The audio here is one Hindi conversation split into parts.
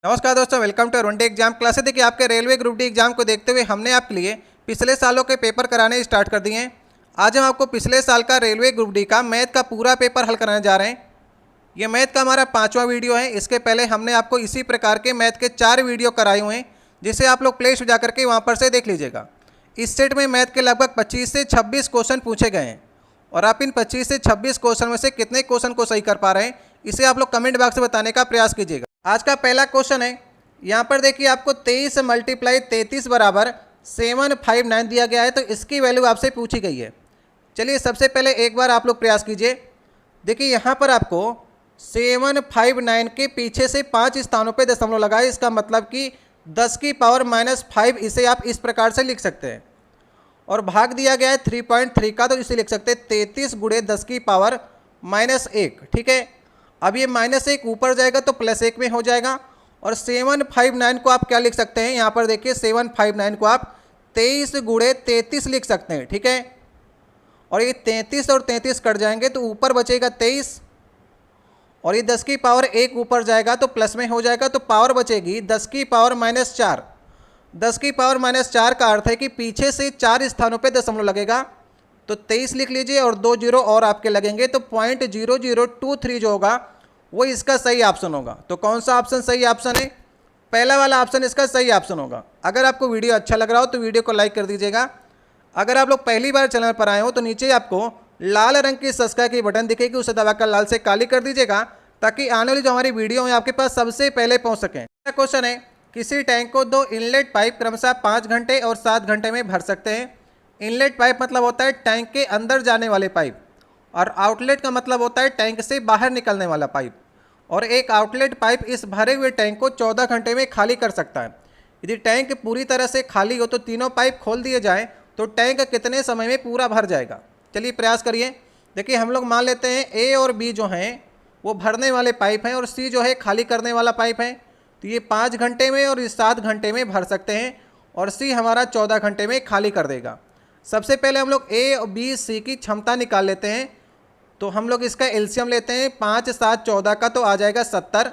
नमस्कार दोस्तों, welcome to one day exam classes. देखिए, आपके रेलवे ग्रुप डी एग्जाम को देखते हुए हमने आपके लिए पिछले सालों के पेपर कराने स्टार्ट कर दिए हैं। आज हम आपको पिछले साल का रेलवे ग्रुप डी का मैथ का पूरा पेपर हल कराने जा रहे हैं। ये मैथ का हमारा 5वां वीडियो है। इसके पहले हमने आपको इसी प्रकार के मैथ के 4 वीडियो कराए हुए हैं, जिसे आप लोग प्ले स्टोर जा करके वहाँ पर से देख लीजिएगा। इस सेट में मैथ के लगभग 25 से 26 क्वेश्चन पूछे गए हैं और आप इन 25 से 26 क्वेश्चन में से कितने क्वेश्चन को सही कर पा रहे हैं, इसे आप लोग कमेंट बॉक्स में बताने का प्रयास कीजिएगा। आज का पहला क्वेश्चन है, यहाँ पर देखिए आपको 23 × 33 बराबर 759 दिया गया है, तो इसकी वैल्यू आपसे पूछी गई है। चलिए सबसे पहले एक बार आप लोग प्रयास कीजिए। देखिए यहाँ पर आपको 759 के पीछे से 5 स्थानों पे दशमलव लगाए, इसका मतलब कि 10 की पावर -5, इसे आप इस प्रकार से लिख सकते हैं। और भाग दिया गया है 3.3 का, तो इसे लिख सकते हैं 33 × 10 की पावर -1। ठीक है, अब ये -1 ऊपर जाएगा तो +1 में हो जाएगा। और 759 को आप क्या लिख सकते हैं, यहाँ पर देखिए 759 को आप 23 × 33 लिख सकते हैं। ठीक है, और ये 33 और 33 कट जाएंगे तो ऊपर बचेगा 23, और ये 10 की पावर 1 ऊपर जाएगा तो प्लस में हो जाएगा, तो पावर बचेगी 10 की पावर -4। 10 की पावर -4 का अर्थ है कि पीछे से 4 स्थानों पे दशमलव लगेगा, तो 23 लिख लीजिए और 2 जीरो और आपके लगेंगे, तो 0.0023 जो होगा वो इसका सही ऑप्शन होगा। तो कौन सा ऑप्शन सही ऑप्शन है? पहला वाला ऑप्शन इसका सही ऑप्शन होगा। अगर आपको वीडियो अच्छा लग रहा हो तो वीडियो को लाइक कर दीजिएगा। अगर आप लोग पहली बार चैनल पर आए हो तो नीचे आपको लाल रंग की सब्सक्राइब की बटन दिखेगी, उसे दबाकर लाल से काली कर दीजिएगा, ताकि आने वाली जो हमारी वीडियो है आपके पास सबसे पहले पहुँच सकें। क्वेश्चन है, किसी टैंक को 2 इनलेट पाइप क्रमशः 5 घंटे और 7 घंटे में भर सकते हैं। इनलेट पाइप मतलब होता है टैंक के अंदर जाने वाले पाइप, और आउटलेट का मतलब होता है टैंक से बाहर निकलने वाला पाइप। और एक आउटलेट पाइप इस भरे हुए टैंक को 14 घंटे में खाली कर सकता है। यदि टैंक पूरी तरह से खाली हो तो तीनों पाइप खोल दिए जाएं तो टैंक कितने समय में पूरा भर जाएगा? चलिए प्रयास करिए। देखिए हम लोग मान लेते हैं ए और बी जो हैं वो भरने वाले पाइप हैं और सी जो है खाली करने वाला पाइप है। तो ये 5 घंटे में और 7 घंटे में भर सकते हैं, और सी हमारा 14 घंटे में खाली कर देगा। सबसे पहले हम लोग ए और बी सी की क्षमता निकाल लेते हैं। तो हम लोग इसका एलसीएम लेते हैं, 5 7 14 का, तो आ जाएगा 70।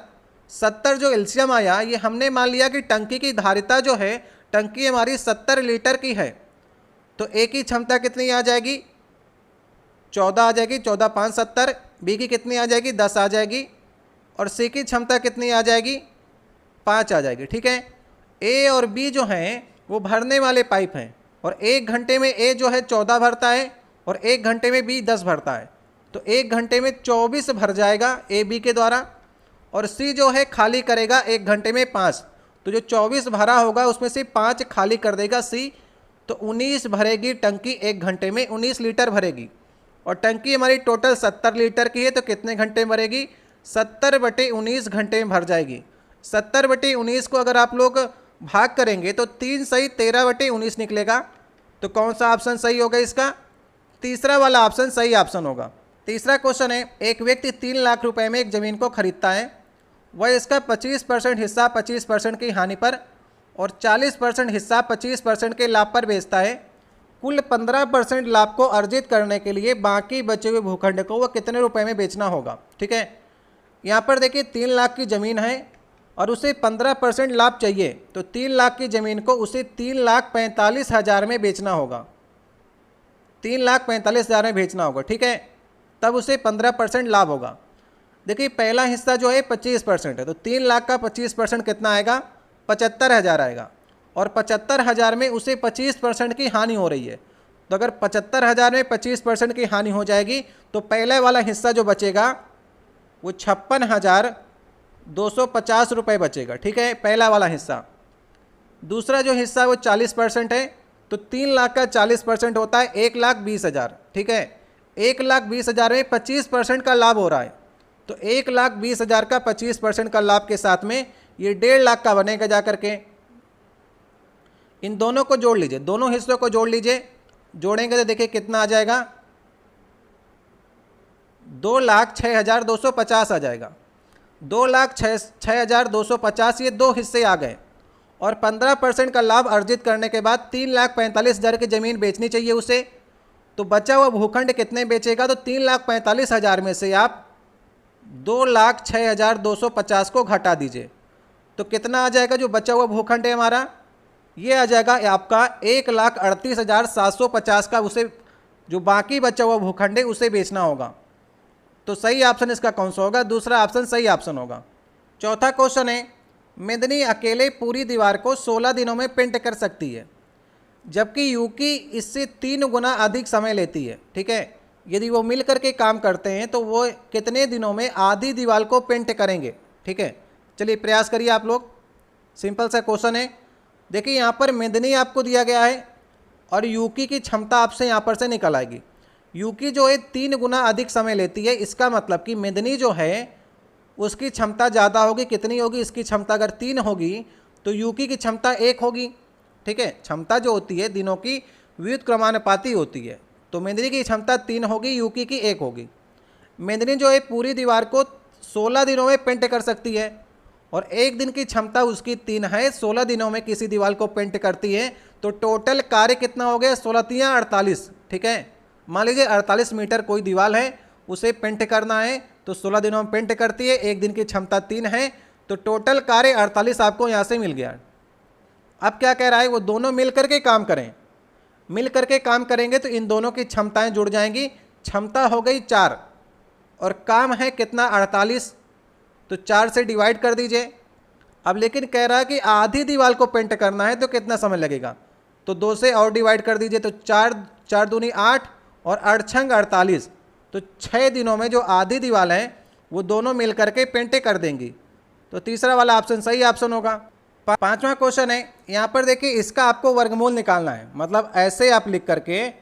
70 जो एलसीएम आया, ये हमने मान लिया कि टंकी की धारिता जो है, टंकी हमारी 70 लीटर की है, तो ए की क्षमता कितनी आ जाएगी? 14 आ जाएगी। 14 5 70। बी की कितनी आ जाएगी? 10 आ जाएगी। और सी की क्षमता कितनी आ जाएगी? 5 आ जाएगी। ठीक है, ए और बी जो हैं वो भरने वाले पाइप हैं, और 1 घंटे में ए जो है 14 भरता है और 1 घंटे में बी 10 भरता है, तो 1 घंटे में 24 भर जाएगा ए बी के द्वारा। और सी जो है खाली करेगा 1 घंटे में 5, तो जो 24 भरा होगा उसमें से 5 खाली कर देगा सी, तो 19 भरेगी टंकी 1 घंटे में, 19 लीटर भरेगी। और टंकी हमारी टोटल 70 लीटर की है, तो कितने घंटे में भरेगी? 70/19 घंटे में भर जाएगी। 70/19 को अगर आप लोग भाग करेंगे तो 3 सही 13/19 निकलेगा। तो कौन सा ऑप्शन सही होगा इसका? तीसरा वाला ऑप्शन सही ऑप्शन होगा। तीसरा क्वेश्चन है, एक व्यक्ति 3 लाख रुपए में एक ज़मीन को खरीदता है। वह इसका 25% हिस्सा 25% की हानि पर और 40% हिस्सा 25% के लाभ पर बेचता है। कुल 15% लाभ को अर्जित करने के लिए बाकी बचे हुए भूखंड को वह कितने रुपए में बेचना होगा? ठीक है, यहाँ पर देखिए 3 लाख की ज़मीन है और उसे 15% लाभ चाहिए, तो 3 लाख की ज़मीन को उसे 3,45,000 में बेचना होगा। 3,45,000 में बेचना होगा। ठीक है, तब उसे 15% लाभ होगा। देखिए पहला हिस्सा जो है 25% है, तो 3 लाख का 25% कितना आएगा? 75,000 आएगा। और 75,000 में उसे 25% की हानि हो रही है, तो अगर 75,000 में 25% की हानि हो जाएगी तो पहले वाला हिस्सा जो बचेगा वो 56,250 रुपये बचेगा। ठीक है, पहला वाला हिस्सा। दूसरा जो हिस्सा वो 40% है, तो 3 लाख का 40% होता है 1,20,000। ठीक है, 1,20,000 में 25% का लाभ हो रहा है, तो 1,20,000 का 25% का लाभ के साथ में ये 1.5 लाख का बनेगा जा करके। इन दोनों को जोड़ लीजिए, दोनों हिस्सों को जोड़ लीजिए। जोड़ेंगे तो देखिए कितना आ जाएगा? 2,06,250 आ जाएगा। 2,06,250 ये 2 हिस्से आ गए, और 15% का लाभ अर्जित करने के बाद 3,45,000 की ज़मीन बेचनी चाहिए उसे। तो बचा हुआ भूखंड कितने बेचेगा? तो 3,45,000 में से आप 2,06,250 को घटा दीजिए, तो कितना आ जाएगा जो बचा हुआ भूखंड है हमारा, ये आ जाएगा आपका 1,38,750 का, उसे जो बाकी बचा हुआ भूखंड है उसे बेचना होगा। तो सही ऑप्शन इसका कौन सा होगा, दूसरा ऑप्शन सही ऑप्शन होगा। चौथा क्वेश्चन है, मेदिनी अकेले पूरी दीवार को 16 दिनों में पेंट कर सकती है, जबकि यूकी इससे 3 गुना अधिक समय लेती है। ठीक है, यदि वो मिल करके काम करते हैं तो वो कितने दिनों में आधी दीवार को पेंट करेंगे। ठीक है, चलिए प्रयास करिए आप लोग। सिंपल सा क्वेश्चन है। देखिए यहाँ पर मेदिनी आपको दिया गया है और यूकी की क्षमता आपसे यहाँ पर से निकल आएगी। यूकी जो है 3 गुना अधिक समय लेती है, इसका मतलब कि मेदिनी जो है उसकी क्षमता ज़्यादा होगी। कितनी होगी, इसकी क्षमता अगर 3 होगी तो यूकी की क्षमता 1 होगी। ठीक है, क्षमता जो होती है दिनों की व्युत्क्रमानुपाती होती है, तो मेदिनी की क्षमता 3 होगी, यूकी की 1 होगी। मेदिनी जो है पूरी दीवार को 16 दिनों में पेंट कर सकती है और एक दिन की क्षमता उसकी 3 है, 16 दिनों में किसी दीवार को पेंट करती है, तो टोटल कार्य कितना हो गया, 16 48। ठीक है, मान लीजिए 48 मीटर कोई दीवार है, उसे पेंट करना है तो 16 दिनों में पेंट करती है, एक दिन की क्षमता 3 है, तो टोटल कार्य 48 आपको यहाँ से मिल गया। अब क्या कह रहा है, वो दोनों मिल करके काम करें। मिल करके काम करेंगे तो इन दोनों की क्षमताएं जुड़ जाएंगी। क्षमता हो गई 4 और काम है कितना 48, तो 4 से डिवाइड कर दीजिए। अब लेकिन कह रहा है कि आधी दीवार को पेंट करना है तो कितना समय लगेगा, तो 2 से और डिवाइड कर दीजिए, तो 4 दूनी 8 और 8 छंग 48, तो 6 दिनों में जो आधी दीवार है वो दोनों मिल करके पेंट कर देंगी। तो तीसरा वाला ऑप्शन सही ऑप्शन होगा। पांचवा क्वेश्चन है, यहाँ पर देखिए इसका आपको वर्गमूल निकालना है, मतलब ऐसे आप लिख करके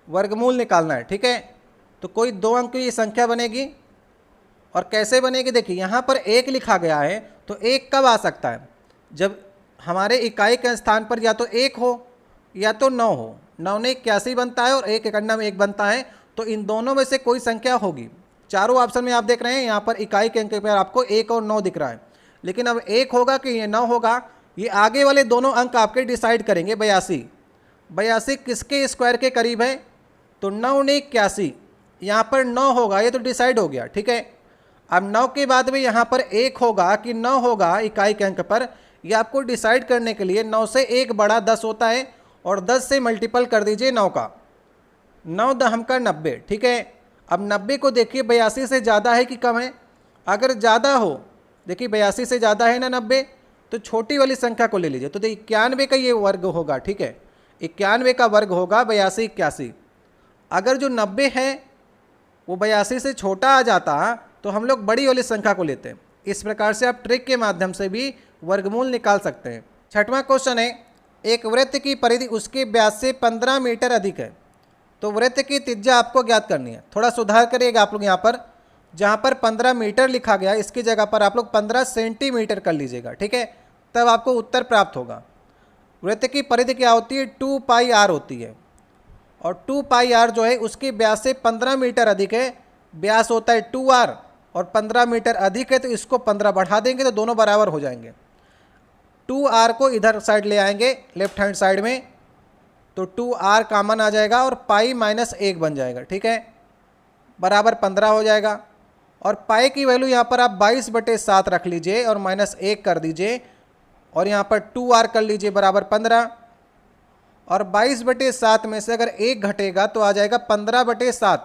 वर्गमूल निकालना है। ठीक है, तो कोई 2 अंक की संख्या बनेगी और कैसे बनेगी, देखिए यहाँ पर 1 लिखा गया है, तो 1 कब आ सकता है, जब हमारे इकाई के स्थान पर या तो 1 हो या तो 9 हो। 9 ने 81 बनता है और 1 एकन्ना में 1 बनता है, तो इन दोनों में से कोई संख्या होगी। चारों ऑप्शन में आप देख रहे हैं यहाँ पर इकाई के अंक पर आपको 1 और 9 दिख रहा है, लेकिन अब 1 होगा कि ये 9 होगा, ये आगे वाले दोनों अंक आपके डिसाइड करेंगे। 82 किसके स्क्वायर के करीब है, तो 9 ने 81, यहाँ पर 9 होगा, ये तो डिसाइड हो गया। ठीक है, अब 9 के बाद में यहाँ पर 1 होगा कि 9 होगा इकाई के अंक पर, ये आपको डिसाइड करने के लिए 9 से 1 बड़ा 10 होता है और 10 से मल्टीपल कर दीजिए 9 का, 9 दहम का 90। ठीक है, अब 90 को देखिए 82 से ज़्यादा है कि कम है, अगर ज़्यादा हो, देखिए 82 से ज़्यादा है ना 90, तो छोटी वाली संख्या को ले लीजिए, तो 91 का ये वर्ग होगा। ठीक है, 91 का वर्ग होगा 82 81। अगर जो 90 है वो 82 से छोटा आ जाता तो हम लोग बड़ी वाली संख्या को लेते हैं। इस प्रकार से आप ट्रिक के माध्यम से भी वर्गमूल निकाल सकते हैं। छठवां क्वेश्चन है, एक वृत्त की परिधि उसके व्यास से 15 मीटर अधिक है, तो वृत्त की त्रिज्या आपको ज्ञात करनी है। थोड़ा सुधार करिएगा आप लोग, यहाँ पर जहाँ पर 15 मीटर लिखा गया इसकी जगह पर आप लोग 15 सेंटीमीटर कर लीजिएगा। ठीक है, तब आपको उत्तर प्राप्त होगा। वृत्त की परिधि क्या होती है, 2 पाई आर होती है, और 2 पाई आर जो है उसके व्यास से 15 मीटर अधिक है। व्यास होता है 2r और 15 मीटर अधिक है, तो इसको 15 बढ़ा देंगे तो दोनों बराबर हो जाएंगे। 2r को इधर साइड ले आएंगे लेफ्ट हैंड साइड में, तो 2r कॉमन आ जाएगा और पाई माइनस 1 बन जाएगा। ठीक है, बराबर 15 हो जाएगा। और पाई की वैल्यू यहाँ पर आप 22/7 रख लीजिए और माइनस 1 कर दीजिए, और यहाँ पर 2r कर लीजिए बराबर 15, और 22/7 में से अगर 1 घटेगा तो आ जाएगा 15/7,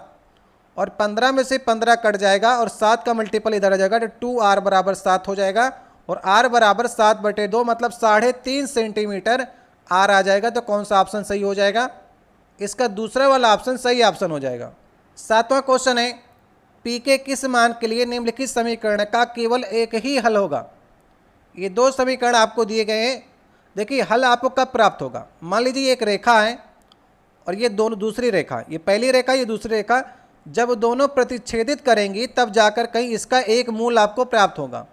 और 15 में से 15 कट जाएगा और 7 का मल्टीपल इधर आ जाएगा, तो 2r बराबर 7 हो जाएगा, और r बराबर 7/2 मतलब 3.5 सेंटीमीटर r आ जाएगा। तो कौन सा ऑप्शन सही हो जाएगा, इसका दूसरा वाला ऑप्शन सही ऑप्शन हो जाएगा। सातवां क्वेश्चन है, p के किस मान के लिए निम्नलिखित समीकरण का केवल एक ही हल होगा। ये 2 समीकरण आपको दिए गए हैं। देखिए हल आपको कब प्राप्त होगा, मान लीजिए एक रेखा है और ये दोनों दूसरी रेखा, ये पहली रेखा ये दूसरी रेखा, जब दोनों प्रतिच्छेदित करेंगी तब जाकर कहीं इसका एक मूल आपको प्राप्त होगा।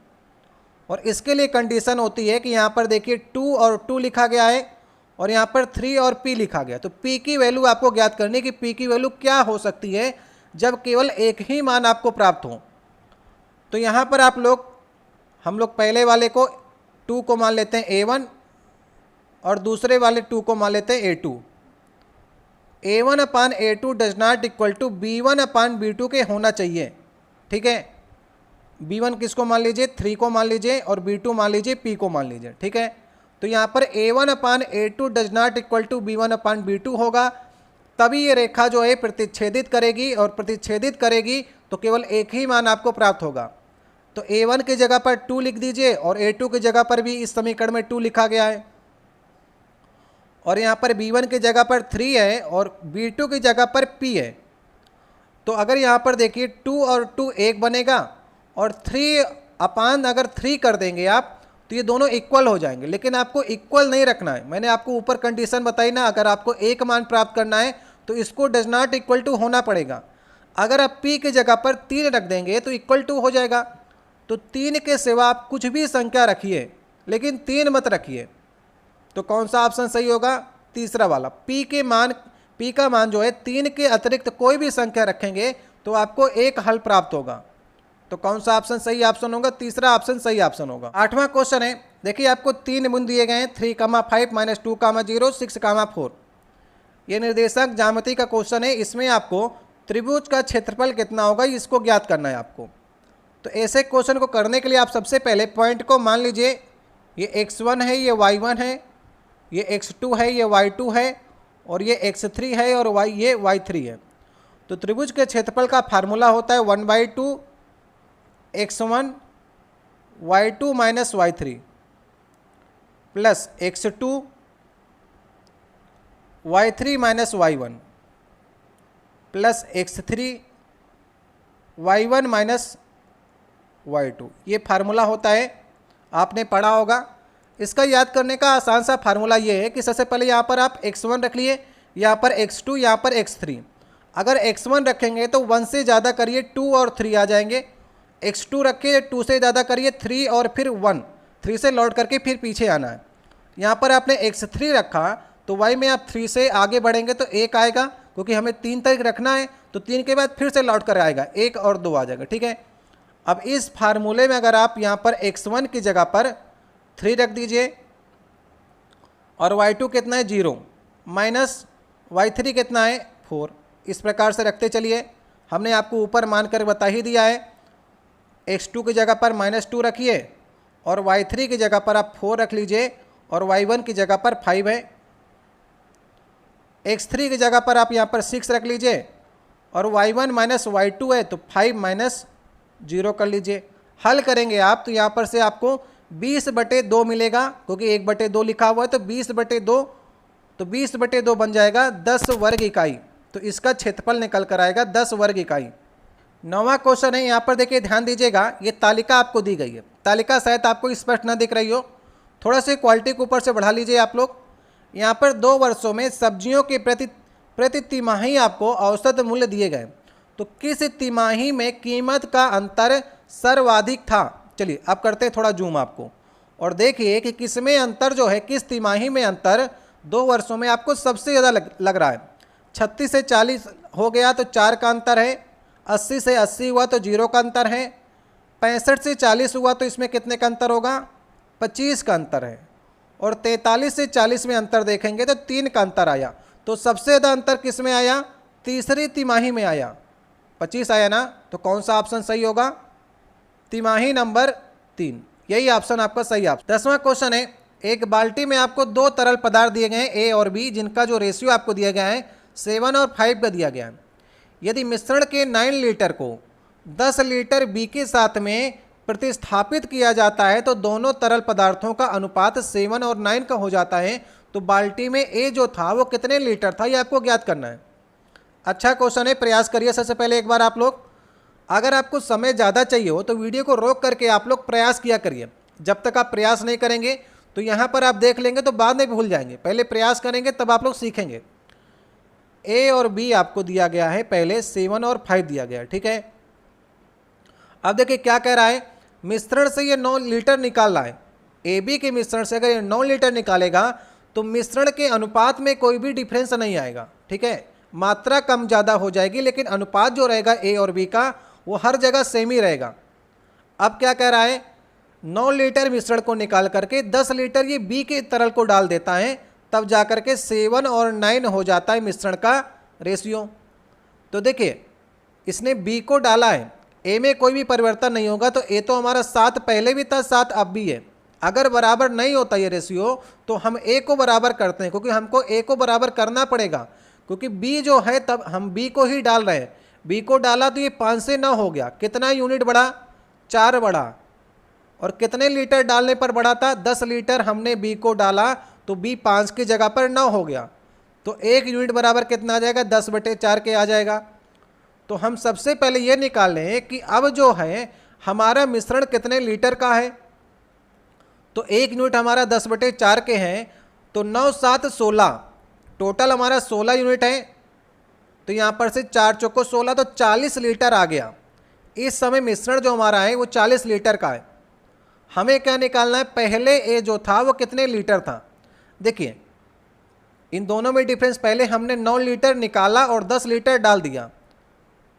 और इसके लिए कंडीशन होती है कि यहाँ पर देखिए 2 और 2 लिखा गया है और यहाँ पर 3 और p लिखा गया, तो p की वैल्यू आपको ज्ञात करनी है कि p की वैल्यू क्या हो सकती है जब केवल एक ही मान आपको प्राप्त हो। तो यहाँ पर हम लोग पहले वाले को 2 को मान लेते हैं a1 और दूसरे वाले 2 को मान लेते हैं a2। a1/a2 does not equal to b1/b2 के होना चाहिए। ठीक है, B1 किसको मान लीजिए, 3 को मान लीजिए, और B2 मान लीजिए, P को मान लीजिए, ठीक है। तो यहाँ पर A1/A2 does not equal to B1/B2 होगा, तभी ये रेखा जो है प्रतिच्छेदित करेगी, और प्रतिच्छेदित करेगी तो केवल एक ही मान आपको प्राप्त होगा। तो A1 की जगह पर 2 लिख दीजिए, और A2 की जगह पर भी इस समीकरण में 2 लिखा गया है, और यहाँ पर B1 की जगह पर 3 है, और B2 की जगह पर P है। तो अगर यहाँ पर देखिए 2 और 2 1 बनेगा, और 3 अगर 3 कर देंगे आप, तो ये दोनों इक्वल हो जाएंगे। लेकिन आपको इक्वल नहीं रखना है, मैंने आपको ऊपर कंडीशन बताई ना, अगर आपको एक मान प्राप्त करना है तो इसको डज नॉट इक्वल टू होना पड़ेगा। अगर आप P की जगह पर 3 रख देंगे तो इक्वल टू हो जाएगा। तो 3 के सिवा आप कुछ भी संख्या रखिए, लेकिन 3 मत रखिए। तो कौन सा ऑप्शन सही होगा, तीसरा वाला। P का मान जो है 3 के अतिरिक्त कोई भी संख्या रखेंगे तो आपको एक हल प्राप्त होगा। तो कौन सा ऑप्शन सही ऑप्शन होगा, तीसरा ऑप्शन सही ऑप्शन होगा। 8वां क्वेश्चन है, देखिए आपको 3 बिंदु दिए गए हैं, 3,5 -2,0 6,4। ये निर्देशक ज्यामिति का क्वेश्चन है। इसमें आपको त्रिभुज का क्षेत्रफल कितना होगा इसको ज्ञात करना है आपको। तो ऐसे क्वेश्चन को करने के लिए आप सबसे पहले पॉइंट को मान लीजिए, ये x1 है, ये y1 है, ये x2 है, ये y2 है, और ये x3 है, और ये y3 है। तो त्रिभुज के क्षेत्रफल का फार्मूला होता है 1/2 x1 y2 minus y3 plus x2 y3 minus y1 plus x3 y1 minus y2। ये फार्मूला होता है, आपने पढ़ा होगा। इसका याद करने का आसान सा फार्मूला ये है कि सबसे पहले यहाँ पर आप x1 रख लिए, यहाँ पर x2, यहाँ पर x3। अगर x1 रखेंगे तो 1 से ज़्यादा करिए 2 और 3 आ जाएंगे, x2 रखिए 2 से ज़्यादा करिए 3 और फिर 1, 3 से लौट करके फिर पीछे आना है। यहाँ पर आपने x3 रखा तो y में आप 3 से आगे बढ़ेंगे तो 1 आएगा, क्योंकि हमें 3 तक रखना है, तो 3 के बाद फिर से लौट कर आएगा 1 और 2 आ जाएगा, ठीक है। अब इस फार्मूले में अगर आप यहाँ पर x1 की जगह पर 3 रख दीजिए, और y2 कितना है 0 माइनस y3 कितना है 4, इस प्रकार से रखते चलिए। हमने आपको ऊपर मान कर बता ही दिया है, x2 की जगह पर -2 रखिए, और y3 की जगह पर आप 4 रख लीजिए, और y1 की जगह पर 5 है। x3 की जगह पर आप यहाँ पर 6 रख लीजिए, और y1 माइनस y2 है तो 5 माइनस 0 कर लीजिए। हल करेंगे आप तो यहाँ पर से आपको 20/2 मिलेगा, क्योंकि 1/2 लिखा हुआ है, तो 20/2, तो 20/2 बन जाएगा 10 वर्ग इकाई। तो इसका क्षेत्रफल निकल कर आएगा 10 वर्ग इकाई। 9वां क्वेश्चन है, यहाँ पर देखिए ध्यान दीजिएगा, ये तालिका आपको दी गई है। तालिका शायद आपको स्पष्ट न दिख रही हो, थोड़ा सी क्वालिटी को ऊपर से बढ़ा लीजिए आप लोग। यहाँ पर 2 वर्षों में सब्जियों के प्रति तिमाही आपको औसत मूल्य दिए गए, तो किस तिमाही में कीमत का अंतर सर्वाधिक था। चलिए अब करते हैं थोड़ा जूम आपको, और देखिए कि किसमें अंतर जो है, किस तिमाही में अंतर 2 वर्षों में आपको सबसे ज़्यादा लग रहा है। 36 से 40 हो गया तो 4 का अंतर है, 80 से 80 हुआ तो 0 का अंतर है, 65 से 40 हुआ तो इसमें कितने का अंतर होगा, 25 का अंतर है, और 43 से 40 में अंतर देखेंगे तो 3 का अंतर आया। तो सबसे ज़्यादा अंतर किस में आया, तीसरी तिमाही में आया, 25 आया ना। तो कौन सा ऑप्शन सही होगा, तिमाही नंबर 3, यही ऑप्शन आपका सही ऑप्शन। 10वां क्वेश्चन है, एक बाल्टी में आपको 2 तरल पदार्थ दिए गए हैं A और B, जिनका जो रेशियो आपको दिया गया है 7 और 5 का दिया गया है। यदि मिश्रण के 9 लीटर को 10 लीटर B के साथ में प्रतिस्थापित किया जाता है तो दोनों तरल पदार्थों का अनुपात 7 और 9 का हो जाता है। तो बाल्टी में A जो था वो कितने लीटर था, ये आपको ज्ञात करना है। अच्छा क्वेश्चन है, प्रयास करिए सबसे पहले एक बार आप लोग। अगर आपको समय ज़्यादा चाहिए हो तो वीडियो को रोक करके आप लोग प्रयास किया करिए। जब तक आप प्रयास नहीं करेंगे तो यहाँ पर आप देख लेंगे तो बाद में भूल जाएंगे, पहले प्रयास करेंगे तब आप लोग सीखेंगे। A और B आपको दिया गया है, पहले 7 और 5 दिया गया है, ठीक है। अब देखिए क्या कह रहा है, मिश्रण से ये 9 लीटर निकाल रहा है। AB के मिश्रण से अगर ये 9 लीटर निकालेगा तो मिश्रण के अनुपात में कोई भी डिफरेंस नहीं आएगा, ठीक है। मात्रा कम ज़्यादा हो जाएगी, लेकिन अनुपात जो रहेगा A और B का वो हर जगह सेम ही रहेगा। अब क्या कह रहा है, 9 लीटर मिश्रण को निकाल करके 10 लीटर ये B के तरल को डाल देता है, तब जाकर के 7 और 9 हो जाता है मिश्रण का रेशियो। तो देखिए इसने B को डाला है, ए में कोई भी परिवर्तन नहीं होगा, तो ए तो हमारा 7 पहले भी था, 7 अब भी है। अगर बराबर नहीं होता ये रेशियो तो हम ए को बराबर करते हैं, क्योंकि हमको ए को बराबर करना पड़ेगा, क्योंकि बी जो है तब हम बी को ही डाल रहे हैं। बी को डाला तो ये 5 से 9 हो गया, कितना यूनिट बढ़ा, 4 बढ़ा। और कितने लीटर डालने पर बढ़ा था, 10 लीटर हमने बी को डाला तो बी 5 की जगह पर 9 हो गया। तो 1 यूनिट बराबर कितना आ जाएगा, 10/4 के आ जाएगा। तो हम सबसे पहले ये निकाल लें कि अब जो है हमारा मिश्रण कितने लीटर का है। तो 1 यूनिट हमारा 10/4 के हैं, तो 9 7 16, टोटल हमारा 16 यूनिट है। तो यहाँ पर से 4 चौको 16, तो 40 लीटर आ गया। इस समय मिश्रण जो हमारा है वो 40 लीटर का है। हमें क्या निकालना है, पहले ए जो था वो कितने लीटर था। देखिए इन दोनों में डिफरेंस, पहले हमने 9 लीटर निकाला और 10 लीटर डाल दिया,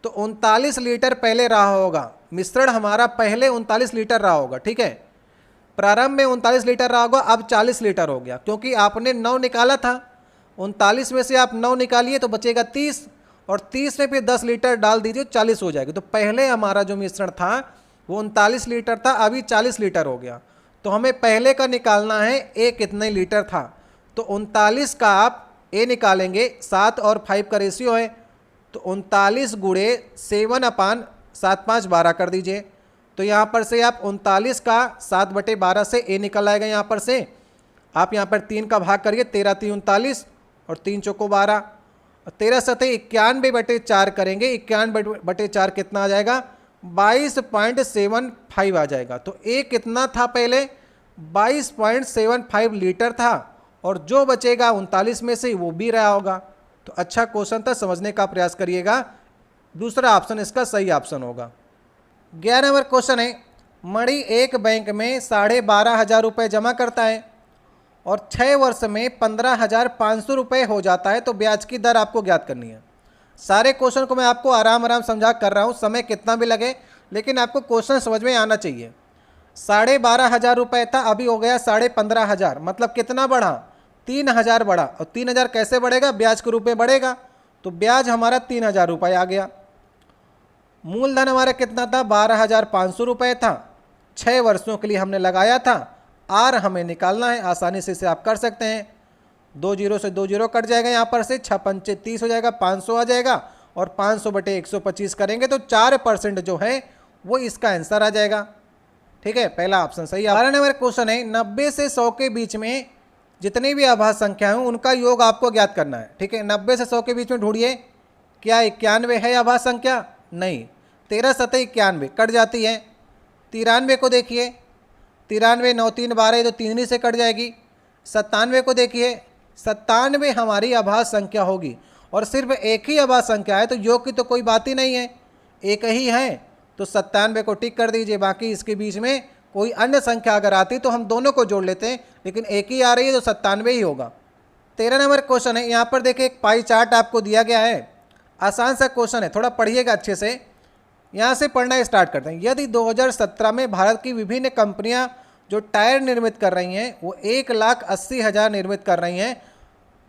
तो 39 लीटर पहले रहा होगा। मिश्रण हमारा पहले 39 लीटर रहा होगा, ठीक है। प्रारंभ में 39 लीटर रहा होगा, अब 40 लीटर हो गया, क्योंकि आपने 9 निकाला था। 39 में से आप 9 निकालिए तो बचेगा 30, और 30 में फिर 10 लीटर डाल दीजिए, 40 हो जाएगी। तो पहले हमारा जो मिश्रण था वो 39 लीटर था, अभी 40 लीटर हो गया। तो हमें पहले का निकालना है ए कितने लीटर था। तो 39 का आप ए निकालेंगे, 7 और 5 का रेशियो है, तो 39 गुणे 7/7 5 12 कर दीजिए। तो यहाँ पर से आप 39 का 7/12 से ए निकल आएगा। यहाँ पर से आप यहाँ पर 3 का भाग करिए, 13 3 39 और 3 चौको 12, और 13 सतह 91/4 करेंगे। 91/4 कितना आ जाएगा, 22.75 आ जाएगा। तो ए कितना था पहले, 22.75 लीटर था, और जो बचेगा 39 में से वो भी रहा होगा। तो अच्छा क्वेश्चन था, समझने का प्रयास करिएगा। दूसरा ऑप्शन इसका सही ऑप्शन होगा। 11 नंबर क्वेश्चन है, मणि एक बैंक में 12,500 रुपये जमा करता है और 6 वर्ष में 15,500 रुपये हो जाता है, तो ब्याज की दर आपको ज्ञात करनी है। सारे क्वेश्चन को मैं आपको आराम आराम समझा कर रहा हूँ, समय कितना भी लगे, लेकिन आपको क्वेश्चन समझ में आना चाहिए। 12,500 रुपये था, अभी हो गया 15,500, मतलब कितना बढ़ा, 3,000 बढ़ा। और 3,000 कैसे बढ़ेगा, ब्याज के रूप में बढ़ेगा, तो ब्याज हमारा 3,000 रुपये आ गया। मूलधन हमारा कितना था, 12,500 रुपये था, 6 वर्षों के लिए हमने लगाया था। आर हमें निकालना है, आसानी से इसे आप कर सकते हैं। 2 जीरो से 2 जीरो कट जाएगा, यहाँ पर से 6 पंचे 30 हो जाएगा, 500 आ जाएगा, और 500/125 करेंगे तो 4% जो है वो इसका आंसर आ जाएगा। ठीक है, पहला ऑप्शन सही है। 12 नंबर क्वेश्चन है, 90 से 100 के बीच में जितनी भी आभाज्य संख्या है उनका योग आपको ज्ञात करना है। ठीक है, 90 से 100 के बीच में ढूंढिए, क्या 91 है आभाज्य संख्या, नहीं। 13 सतह 91 कट जाती है। 93 को देखिए, 93 9 3 12, तो 3 ही से कट जाएगी। 97 को देखिए, 97 हमारी आभाज्य संख्या होगी, और सिर्फ एक ही आभाज्य संख्या है, तो योग की तो कोई बात ही नहीं है, एक ही है, तो 97 को टिक कर दीजिए। बाकी इसके बीच में कोई अन्य संख्या अगर आती तो हम दोनों को जोड़ लेते हैं, लेकिन एक ही आ रही है तो 97 ही होगा। 13 नंबर क्वेश्चन है, यहाँ पर देखिए एक पाई चार्ट आपको दिया गया है, आसान सा क्वेश्चन है, थोड़ा पढ़िएगा अच्छे से। यहाँ से पढ़ना स्टार्ट करते हैं। यदि 2017 में भारत की विभिन्न कंपनियाँ जो टायर निर्मित कर रही हैं वो 1,80,000 निर्मित कर रही हैं,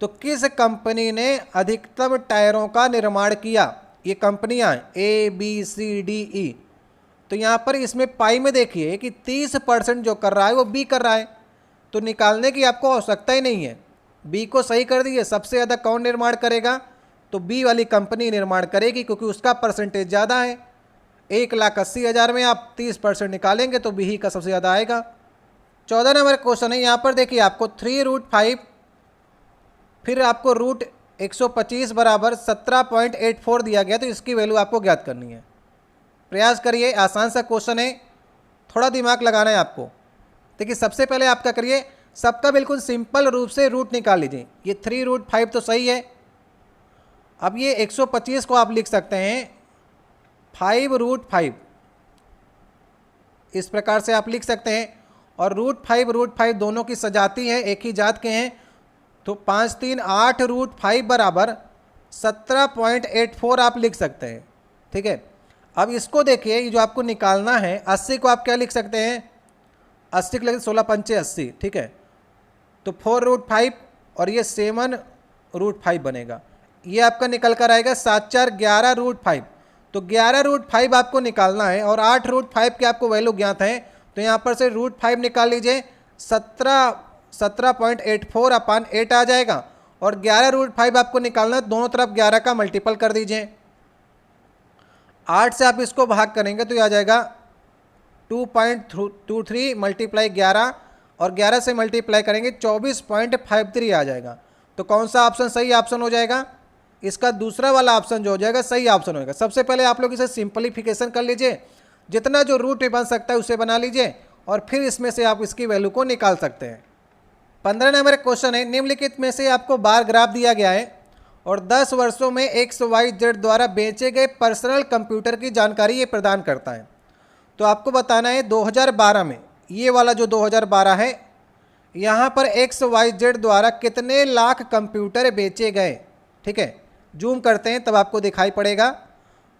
तो किस कंपनी ने अधिकतम टायरों का निर्माण किया। ये कंपनियां A B C D E. तो यहाँ पर इसमें पाई में देखिए कि 30% जो कर रहा है वो बी कर रहा है, तो निकालने की आपको आवश्यकता ही नहीं है। बी को सही कर दीजिए। सबसे ज़्यादा कौन निर्माण करेगा, तो बी वाली कंपनी निर्माण करेगी, क्योंकि उसका परसेंटेज ज़्यादा है। 1,80,000 में आप 30% निकालेंगे तो बी ही का सबसे ज़्यादा आएगा। 14 नंबर क्वेश्चन है, यहाँ पर देखिए आपको 3√5 फिर आपको √125 बराबर 17.84 दिया गया, तो इसकी वैल्यू आपको ज्ञात करनी है। प्रयास करिए, आसान सा क्वेश्चन है, थोड़ा दिमाग लगाना है आपको। देखिए सबसे पहले आप क्या करिए, सबका बिल्कुल सिंपल रूप से रूट निकाल लीजिए। ये 3√5 तो सही है। अब ये 125 को आप लिख सकते हैं 5√5, इस प्रकार से आप लिख सकते हैं। और √5 दोनों की सजाती है, एक ही जात के हैं, तो 5 3 8 √5 बराबर 17.84 आप लिख सकते हैं। ठीक है, अब इसको देखिए, ये जो आपको निकालना है 80 को आप क्या लिख सकते हैं, 80 के लगे 16 पंचे 80। ठीक है, तो 4√5 और ये 7√5 बनेगा। ये आपका निकल कर आएगा 7 4 11 √5। तो 11√5 आपको निकालना है और 8√5 की आपको वैल्यू ज्ञात है, तो यहाँ पर से √5 निकाल लीजिए, 17.84 अपान 8 आ जाएगा। और 11√5 आपको निकालना है, दोनों तरफ 11 का मल्टीपल कर दीजिए। 8 से आप इसको भाग करेंगे तो ये आ जाएगा 2.23 मल्टीप्लाई 11 और 11 से मल्टीप्लाई करेंगे 24.53 आ जाएगा। तो कौन सा ऑप्शन सही ऑप्शन हो जाएगा? इसका दूसरा वाला ऑप्शन जो हो जाएगा सही ऑप्शन होगा। सबसे पहले आप लोग इसे सिंपलीफिकेशन कर लीजिए, जितना जो रूट में बन सकता है उसे बना लीजिए और फिर इसमें से आप इसकी वैल्यू को निकाल सकते हैं। 15 नंबर क्वेश्चन है, निम्नलिखित में से आपको बार ग्राफ दिया गया है और 10 वर्षों में XYZ द्वारा बेचे गए पर्सनल कंप्यूटर की जानकारी ये प्रदान करता है। तो आपको बताना है 2012 में, ये वाला जो 2012 है, यहाँ पर XYZ द्वारा कितने लाख कंप्यूटर बेचे गए। ठीक है, जूम करते हैं तब आपको दिखाई पड़ेगा।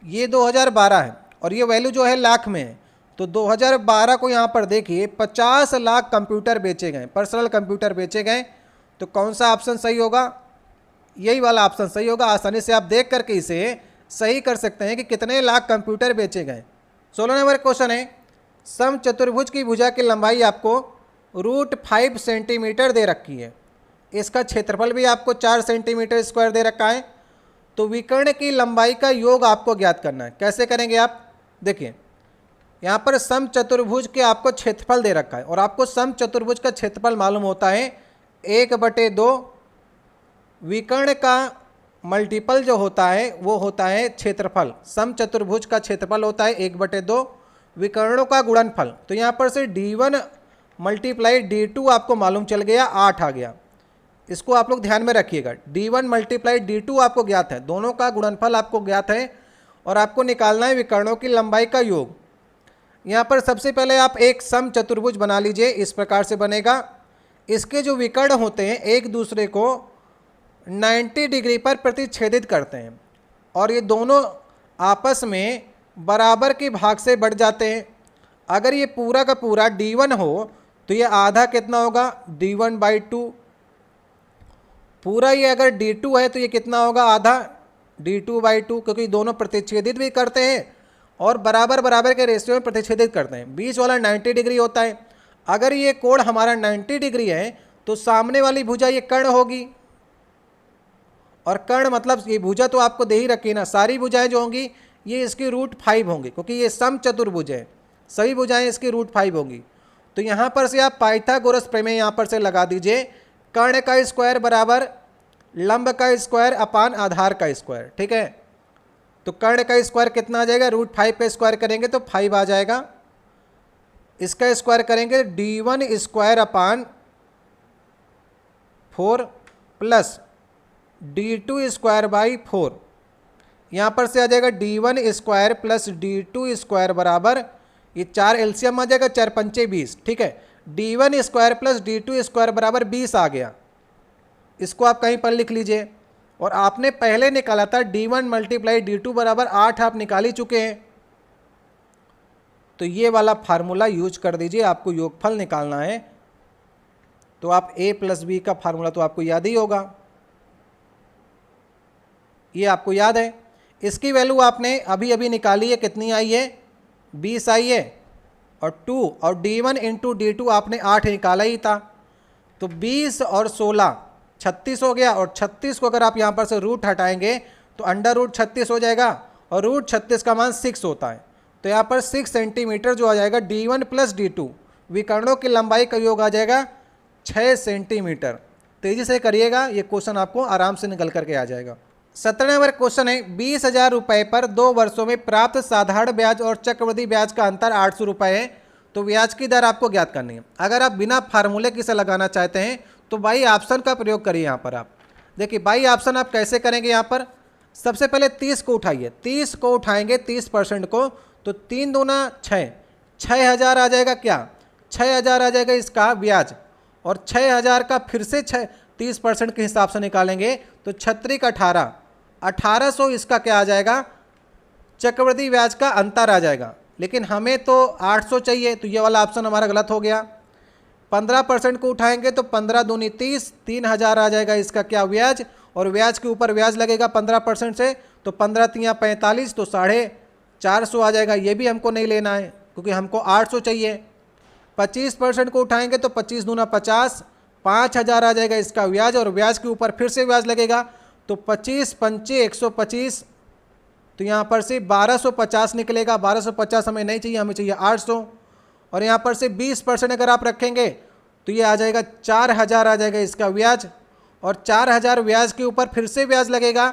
ये 2012 है और ये वैल्यू जो है लाख में है, तो 2012 को यहाँ पर देखिए 50 लाख कंप्यूटर बेचे गए, पर्सनल कंप्यूटर बेचे गए। तो कौन सा ऑप्शन सही होगा? यही वाला ऑप्शन सही होगा। आसानी से आप देख करके इसे सही कर सकते हैं कि कितने लाख कंप्यूटर बेचे गए। 16 नंबर क्वेश्चन है, समचतुर्भुज की भुजा की लंबाई आपको √5 सेंटीमीटर दे रखी है, इसका क्षेत्रफल भी आपको 4 सेंटीमीटर स्क्वायर दे रखा है। तो विकर्ण की लंबाई का योग आपको ज्ञात करना है। कैसे करेंगे आप? देखिए, यहाँ पर समचतुर्भुज के आपको क्षेत्रफल दे रखा है और आपको समचतुर्भुज का क्षेत्रफल मालूम होता है 1/2, विकर्ण का मल्टीपल जो होता है वो होता है क्षेत्रफल। समचतुर्भुज का क्षेत्रफल होता है 1/2, विकर्णों का गुणनफल। तो यहाँ पर से D1 मल्टीप्लाई D2 आपको मालूम चल गया, 8 आ गया। इसको आप लोग ध्यान में रखिएगा, D1 मल्टीप्लाई D2 आपको ज्ञात है, दोनों का गुणनफल आपको ज्ञात है और आपको निकालना है विकर्णों की लंबाई का योग। यहाँ पर सबसे पहले आप एक समचतुर्भुज बना लीजिए, इस प्रकार से बनेगा। इसके जो विकर्ण होते हैं एक दूसरे को 90 डिग्री पर प्रतिच्छेदित करते हैं और ये दोनों आपस में बराबर के भाग से बढ़ जाते हैं। अगर ये पूरा का पूरा D1 हो तो ये आधा कितना होगा? D1/2। पूरा ये अगर D2 है तो ये कितना होगा? आधा D2/2, क्योंकि दोनों प्रतिच्छेदित भी करते हैं और बराबर बराबर के रेशियो में प्रतिच्छेदित करते हैं। बीच वाला 90 डिग्री होता है। अगर ये कोण हमारा 90 डिग्री है तो सामने वाली भुजा ये कर्ण होगी, और कर्ण मतलब ये भुजा तो आपको दे ही रखी ना, सारी भुजाएं जो होंगी ये इसकी √5 होंगी, क्योंकि ये समचतुर्भुज है, सभी भुजाएं इसकी √5 होंगी। तो यहाँ पर से आप पाइथागोरस प्रमेय यहाँ पर से लगा दीजिए, कर्ण का स्क्वायर बराबर लंब का स्क्वायर अपान आधार का स्क्वायर। ठीक है, तो कर्ण का स्क्वायर कितना आ जाएगा? √5 का स्क्वायर करेंगे तो 5 आ जाएगा। इसका स्क्वायर करेंगे D1 square upon 4 plus D2 square by 4। यहाँ पर से आ जाएगा D1 square plus D2 square बराबर, ये 4 एलसीएम आ जाएगा, 4 पंचे 20। ठीक है, D1 square plus D2 square बराबर 20 आ गया। इसको आप कहीं पर लिख लीजिए। और आपने पहले निकाला था D1 मल्टीप्लाई D2 बराबर 8, आप निकाल ही चुके हैं। तो ये वाला फार्मूला यूज कर दीजिए, आपको योगफल निकालना है। तो आप A + B का फार्मूला तो आपको याद ही होगा, ये आपको याद है। इसकी वैल्यू आपने अभी अभी निकाली है, कितनी आई है? 20 आई है। और 2 और D1 × D2 आपने 8 निकाला ही था, तो 20 और 16 36 हो गया। और 36 को अगर आप यहाँ पर से रूट हटाएंगे तो √36 हो जाएगा और √36 का मान 6 होता है। तो यहाँ पर 6 सेंटीमीटर जो आ जाएगा D1 + D2, विकर्णों की लंबाई का योग आ जाएगा 6 सेंटीमीटर। तेजी से करिएगा, ये क्वेश्चन आपको आराम से निकल करके आ जाएगा। 17 नंबर क्वेश्चन है, 20,000 रुपये पर 2 वर्षों में प्राप्त साधारण ब्याज और चक्रवृद्धि ब्याज का अंतर 800 रुपये है। तो ब्याज की दर आपको ज्ञात करनी है। अगर आप बिना फार्मूले की से लगाना चाहते हैं तो बाई ऑप्शन का प्रयोग करिए। यहाँ पर आप देखिए बाई ऑप्शन आप कैसे करेंगे। यहाँ पर सबसे पहले 30 को उठाइए, 30 को उठाएंगे 30% को, तो 3 दूना 6, 6,000 आ जाएगा। क्या 6,000 आ जाएगा इसका ब्याज, और 6,000 का फिर से 30% के हिसाब से निकालेंगे तो 36 का 18, 1800 इसका क्या आ जाएगा? चक्रवृद्धि ब्याज का अंतर आ जाएगा। लेकिन हमें तो 800 चाहिए, तो ये वाला ऑप्शन हमारा गलत हो गया। 15% को उठाएंगे तो 15 दूनी 30, 3,000 आ जाएगा इसका क्या? ब्याज। और ब्याज के ऊपर ब्याज लगेगा 15% से, तो 15 × 45, तो 400 आ जाएगा, ये भी हमको नहीं लेना है क्योंकि हमको 800 चाहिए। 25% को उठाएंगे तो 25 दूना 50, 5000 आ जाएगा इसका ब्याज, और ब्याज के ऊपर फिर से ब्याज लगेगा तो 25 पंचे 125, तो यहाँ पर से 1250 निकलेगा। 1250 हमें नहीं चाहिए, हमें चाहिए 800, और यहाँ पर से 20% अगर आप रखेंगे तो ये आ जाएगा 4000 आ जाएगा इसका ब्याज, और 4000 ब्याज के ऊपर फिर से ब्याज लगेगा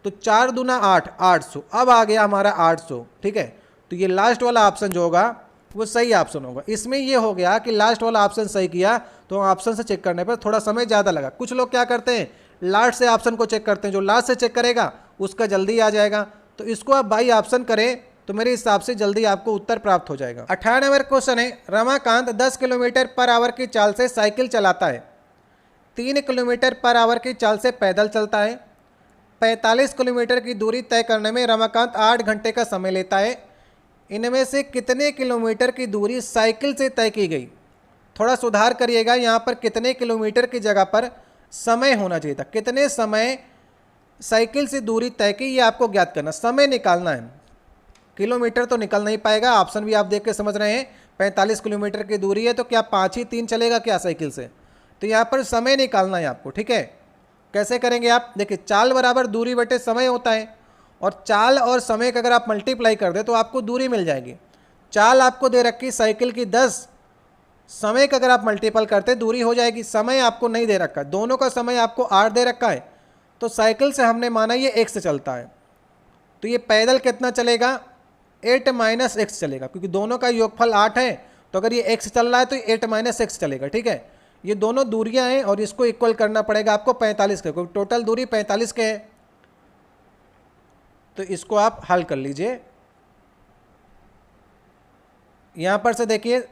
तो 4 दूना 8, 800। अब आ गया हमारा 800, ठीक है। तो ये लास्ट वाला ऑप्शन जो होगा वो सही ऑप्शन होगा। इसमें ये हो गया कि लास्ट वाला ऑप्शन सही किया तो ऑप्शन से चेक करने पर थोड़ा समय ज़्यादा लगा। कुछ लोग क्या करते हैं, लास्ट से ऑप्शन को चेक करते हैं, जो लास्ट से चेक करेगा उसका जल्दी आ जाएगा। तो इसको आप बाई ऑप्शन करें तो मेरे हिसाब से जल्दी आपको उत्तर प्राप्त हो जाएगा। 18 नंबर क्वेश्चन है, रमाकांत 10 किलोमीटर पर आवर की चाल से साइकिल चलाता है, 3 किलोमीटर पर आवर की चाल से पैदल चलता है। 45 किलोमीटर की दूरी तय करने में रमाकांत 8 घंटे का समय लेता है। इनमें से कितने किलोमीटर की दूरी साइकिल से तय की गई? थोड़ा सुधार करिएगा, यहाँ पर कितने किलोमीटर की जगह पर समय होना चाहिए था। कितने समय साइकिल से दूरी तय की, ये आपको ज्ञात करना, समय निकालना है। किलोमीटर तो निकल नहीं पाएगा, ऑप्शन भी आप देख के समझ रहे हैं। 45 किलोमीटर की दूरी है तो क्या 5 ही 3 चलेगा क्या साइकिल से? तो यहाँ पर समय निकालना है आपको, ठीक है। कैसे करेंगे आप? देखिए, चाल बराबर दूरी बटे समय होता है, और चाल और समय का अगर आप मल्टीप्लाई कर दे तो आपको दूरी मिल जाएगी। चाल आपको दे रखी साइकिल की 10, समय का अगर आप मल्टीपल करते दूरी हो जाएगी। समय आपको नहीं दे रखा, दोनों का समय आपको 8 दे रखा है, तो साइकिल से हमने माना ये x से चलता है, तो ये पैदल कितना चलेगा? 8 - x चलेगा, क्योंकि दोनों का योगफल 8 है, तो अगर ये x चल रहा है तो 8 - x चलेगा, ठीक है। ये दोनों दूरियां हैं और इसको इक्वल करना पड़ेगा आपको 45 के, क्योंकि टोटल दूरी 45 के है। तो इसको आप हल कर लीजिए। यहां पर से देखिए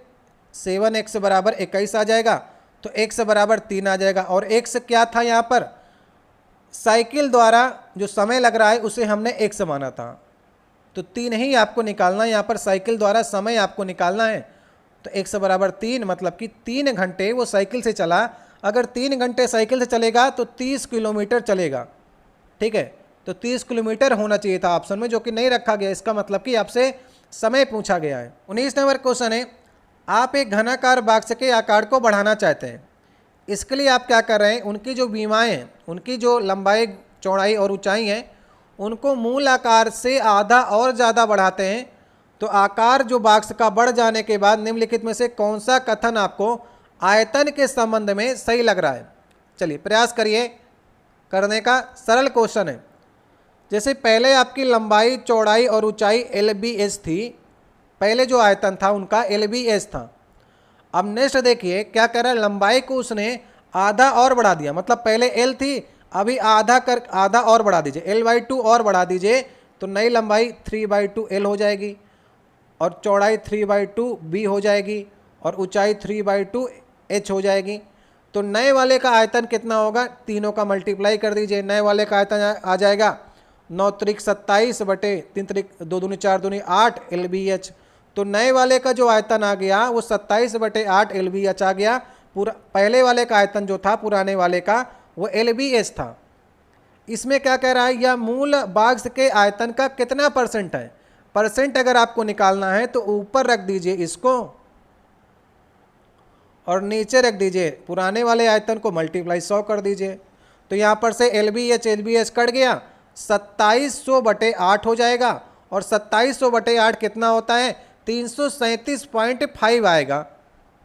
7x बराबर 21 आ जाएगा, तो x बराबर 3 आ जाएगा, और x क्या था यहाँ पर? साइकिल द्वारा जो समय लग रहा है उसे हमने x माना था, तो 3 ही आपको निकालना है। यहाँ पर साइकिल द्वारा समय आपको निकालना है, तो x बराबर 3, मतलब कि 3 घंटे वो साइकिल से चला। अगर 3 घंटे साइकिल से चलेगा तो 30 किलोमीटर चलेगा, ठीक है। तो 30 किलोमीटर होना चाहिए था ऑप्शन में, जो कि नहीं रखा गया। इसका मतलब कि आपसे समय पूछा गया है। 19 नंबर क्वेश्चन है, आप एक घनाकार बॉक्स के आकार को बढ़ाना चाहते हैं। इसके लिए आप क्या कर रहे हैं, उनकी जो बीमाएँ हैं, उनकी जो लंबाई, चौड़ाई और ऊंचाई है, उनको मूल आकार से आधा और ज़्यादा बढ़ाते हैं। तो आकार जो बॉक्स का बढ़ जाने के बाद निम्नलिखित में से कौन सा कथन आपको आयतन के संबंध में सही लग रहा है? चलिए प्रयास करिए करने का। सरल क्वेश्चन है। जैसे पहले आपकी लंबाई, चौड़ाई और ऊंचाई LBS थी, पहले जो आयतन था उनका LBS था। अब नेक्स्ट देखिए क्या कह रहा है, लंबाई को उसने आधा और बढ़ा दिया, मतलब पहले L थी, अभी आधा और बढ़ा दीजिए, L/2 और बढ़ा दीजिए, तो नई लंबाई 3/2 L हो जाएगी, और चौड़ाई 3/2 B हो जाएगी, और ऊंचाई 3/2 H हो जाएगी। तो नए वाले का आयतन कितना होगा? तीनों का मल्टीप्लाई कर दीजिए, नए वाले का आयतन आ जाएगा 9 त्रिक 27 बटे 3 त्रिक 2 दूनी 4 दूनी 8 LBH। तो नए वाले का जो आयतन आ गया वो 27 बटे 8 LBH आ गया। पूरा पहले वाले का आयतन जो था पुराने वाले का वो LBH था। इसमें क्या कह रहा है, यह मूल बॉक्स के आयतन का कितना परसेंट है? परसेंट अगर आपको निकालना है तो ऊपर रख दीजिए इसको, और नीचे रख दीजिए पुराने वाले आयतन को, मल्टीप्लाई 100 कर दीजिए। तो यहाँ पर से LBH कट गया, 2700 बटे 8 हो जाएगा, और 2700 बटे 8 कितना होता है? 337.5 आएगा।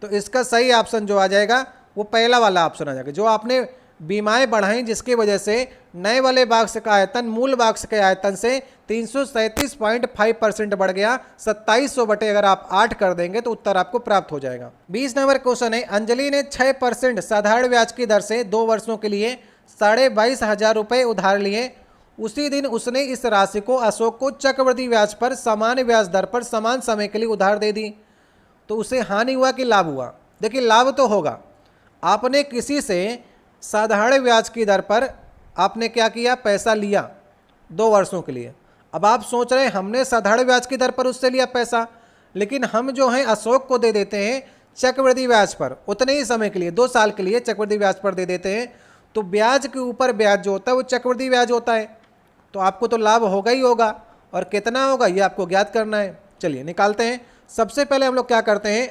तो इसका सही ऑप्शन जो आ जाएगा वो पहला वाला ऑप्शन आ जाएगा। जो आपने बीमाएं बढ़ाई जिसकी वजह से नए वाले बॉक्स का आयतन मूल बॉक्स के आयतन से 337.5% बढ़ गया। 2700 बटे अगर आप 8 कर देंगे तो उत्तर आपको प्राप्त हो जाएगा। 20 नंबर क्वेश्चन है, अंजलि ने 6% साधारण ब्याज की दर से 2 वर्षों के लिए 22,500 रुपये उधार लिए। उसी दिन उसने इस राशि को अशोक को चक्रवृद्धि ब्याज पर समान ब्याज दर पर समान समय के लिए उधार दे दी। तो उसे हानि हुआ कि लाभ हुआ? देखिए लाभ तो होगा। आपने किसी से साधारण ब्याज की दर पर आपने क्या किया, पैसा लिया 2 वर्षों के लिए। अब आप सोच रहे हैं हमने साधारण ब्याज की दर पर उससे लिया पैसा, लेकिन हम जो हैं अशोक को दे देते हैं चक्रवृद्धि ब्याज पर, उतने ही समय के लिए 2 साल के लिए चक्रवृद्धि ब्याज पर दे देते हैं। तो ब्याज के ऊपर ब्याज जो होता है वो चक्रवृद्धि ब्याज होता है, तो आपको तो लाभ होगा ही होगा। और कितना होगा ये आपको ज्ञात करना है। चलिए निकालते हैं। सबसे पहले हम लोग क्या करते हैं,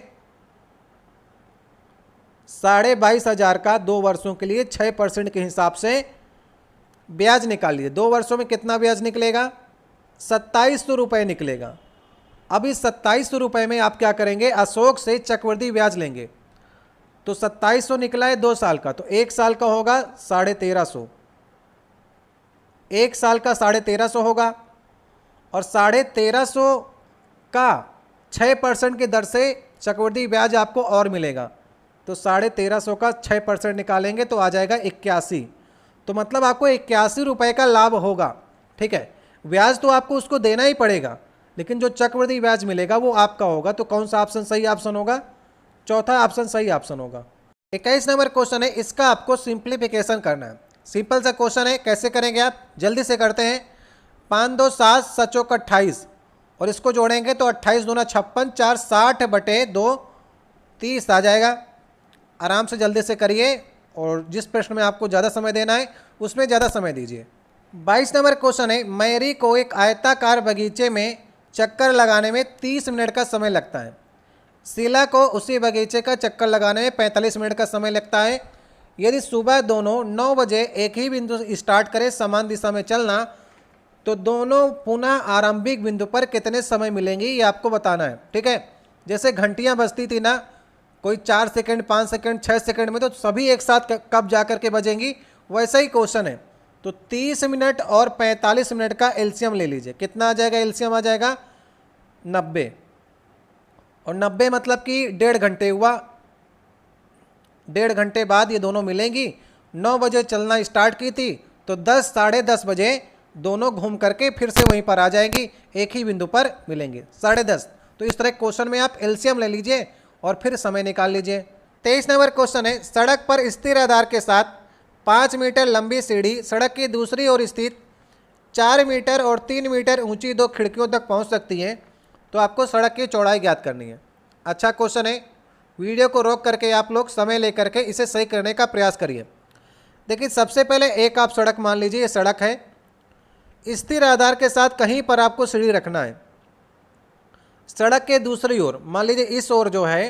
22,500 का 2 वर्षों के लिए 6% के हिसाब से ब्याज निकाल लीजिए। 2 वर्षों में कितना ब्याज निकलेगा, 2700 रुपये निकलेगा। अब इस 2700 रुपये में आप क्या करेंगे, अशोक से चक्रवृद्धि ब्याज लेंगे। तो 2700 निकला है 2 साल का, तो 1 साल का होगा 1350, 1 साल का 1350 होगा। और 1350 का 6% की दर से चक्रवृद्धि ब्याज आपको और मिलेगा। तो 1350 का 6% निकालेंगे तो आ जाएगा 81। तो मतलब आपको 81 रुपये का लाभ होगा। ठीक है, ब्याज तो आपको उसको देना ही पड़ेगा, लेकिन जो चक्रवृद्धि ब्याज मिलेगा वो आपका होगा। तो कौन सा ऑप्शन सही ऑप्शन होगा, चौथा ऑप्शन सही ऑप्शन होगा। 21 नंबर क्वेश्चन है, इसका आपको सिंप्लीफिकेशन करना है। सिंपल सा क्वेश्चन है, कैसे करेंगे आप, जल्दी से करते हैं। 5 2 7 7 चौक 28 और इसको जोड़ेंगे तो 28 दूना 56, 4 60/2 30 आ जाएगा। आराम से जल्दी से करिए और जिस प्रश्न में आपको ज़्यादा समय देना है उसमें ज़्यादा समय दीजिए। 22 नंबर क्वेश्चन है, मैरी को एक आयताकार बगीचे में चक्कर लगाने में 30 मिनट का समय लगता है। शीला को उसी बगीचे का चक्कर लगाने में 45 मिनट का समय लगता है। यदि सुबह दोनों 9 बजे एक ही बिंदु स्टार्ट करें समान दिशा में चलना, तो दोनों पुनः आरंभिक बिंदु पर कितने समय मिलेंगी ये आपको बताना है। ठीक है, जैसे घंटियां बजती थी ना, कोई 4 सेकंड 5 सेकंड 6 सेकंड में, तो सभी एक साथ कब जा कर के बजेंगी, वैसा ही क्वेश्चन है। तो 30 मिनट और 45 मिनट का एलसीएम ले लीजिए। कितना आ जाएगा, एलसीएम आ जाएगा 90। और 90 मतलब कि 1.5 घंटे हुआ। 1.5 घंटे बाद ये दोनों मिलेंगी। 9 बजे चलना स्टार्ट की थी तो 10 साढ़े 10 बजे दोनों घूम करके फिर से वहीं पर आ जाएंगी, एक ही बिंदु पर मिलेंगे 10:30। तो इस तरह क्वेश्चन में आप एलसीएम ले लीजिए और फिर समय निकाल लीजिए। 23 नंबर क्वेश्चन है, सड़क पर स्थिर आधार के साथ 5 मीटर लंबी सीढ़ी सड़क की दूसरी ओर स्थित 4 मीटर और 3 मीटर ऊंची 2 खिड़कियों तक पहुंच सकती है। तो आपको सड़क की चौड़ाई ज्ञात करनी है। अच्छा क्वेश्चन है, वीडियो को रोक करके आप लोग समय ले करके इसे सही करने का प्रयास करिए। देखिए सबसे पहले एक आप सड़क मान लीजिए, ये सड़क है, स्थिर आधार के साथ कहीं पर आपको सीढ़ी रखना है। सड़क के दूसरी ओर मान लीजिए इस ओर जो है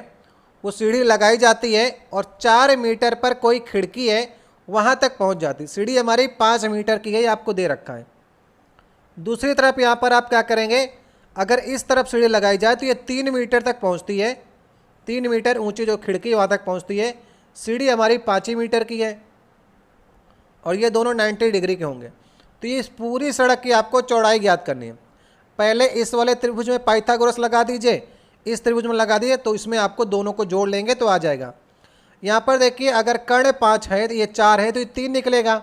वो सीढ़ी लगाई जाती है और 4 मीटर पर कोई खिड़की है वहाँ तक पहुँच जाती है। सीढ़ी हमारी 5 मीटर की है, ये आपको दे रखा है। दूसरी तरफ यहाँ पर आप क्या करेंगे, अगर इस तरफ सीढ़ी लगाई जाए तो ये 3 मीटर तक पहुँचती है। 3 मीटर ऊंची जो खिड़की वहाँ तक पहुँचती है। सीढ़ी हमारी 5 मीटर की है और ये दोनों 90 डिग्री के होंगे। तो ये इस पूरी सड़क की आपको चौड़ाई ज्ञात करनी है। पहले इस वाले त्रिभुज में पाइथागोरस लगा दीजिए, इस त्रिभुज में लगा दीजिए, तो इसमें आपको दोनों को जोड़ लेंगे तो आ जाएगा। यहाँ पर देखिए अगर कर्ण 5 है तो ये 4 है तो ये 3 निकलेगा,